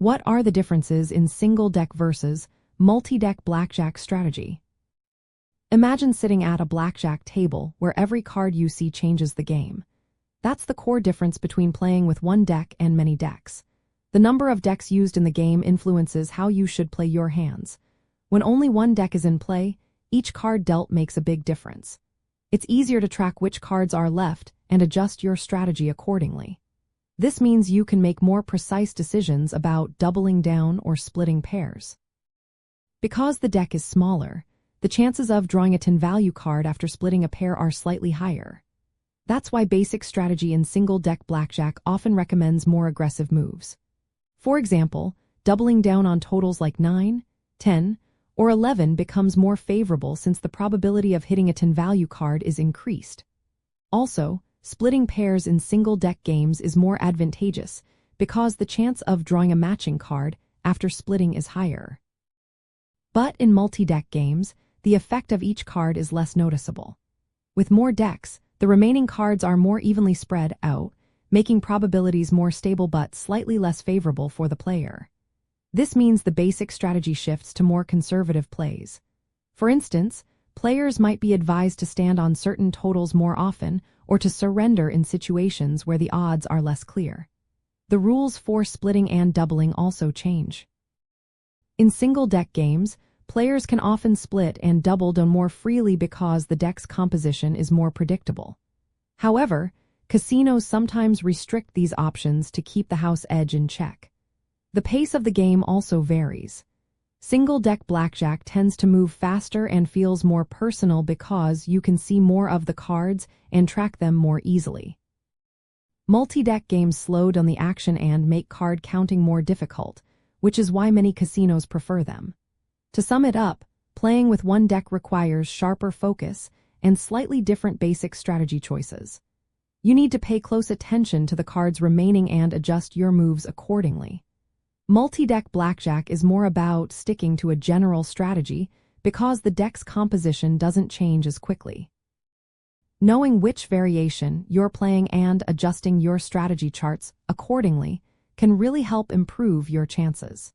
What are the differences in single-deck versus multi-deck blackjack strategy? Imagine sitting at a blackjack table where every card you see changes the game. That's the core difference between playing with one deck and many decks. The number of decks used in the game influences how you should play your hands. When only one deck is in play, each card dealt makes a big difference. It's easier to track which cards are left and adjust your strategy accordingly. This means you can make more precise decisions about doubling down or splitting pairs. Because the deck is smaller, the chances of drawing a 10 value card after splitting a pair are slightly higher. That's why basic strategy in single-deck blackjack often recommends more aggressive moves. For example, doubling down on totals like 9, 10, or 11 becomes more favorable since the probability of hitting a 10 value card is increased. Also, splitting pairs in single-deck games is more advantageous because the chance of drawing a matching card after splitting is higher. But in multi-deck games, the effect of each card is less noticeable. With more decks, the remaining cards are more evenly spread out, making probabilities more stable but slightly less favorable for the player. This means the basic strategy shifts to more conservative plays. For instance, players might be advised to stand on certain totals more often or to surrender in situations where the odds are less clear. The rules for splitting and doubling also change. In single-deck games, players can often split and double more freely because the deck's composition is more predictable. However, casinos sometimes restrict these options to keep the house edge in check. The pace of the game also varies. Single-deck blackjack tends to move faster and feels more personal because you can see more of the cards and track them more easily. Multi-deck games slow down the action and make card counting more difficult, which is why many casinos prefer them. To sum it up, playing with one deck requires sharper focus and slightly different basic strategy choices. You need to pay close attention to the cards remaining and adjust your moves accordingly. Multi-deck blackjack is more about sticking to a general strategy because the deck's composition doesn't change as quickly. Knowing which variation you're playing and adjusting your strategy charts accordingly can really help improve your chances.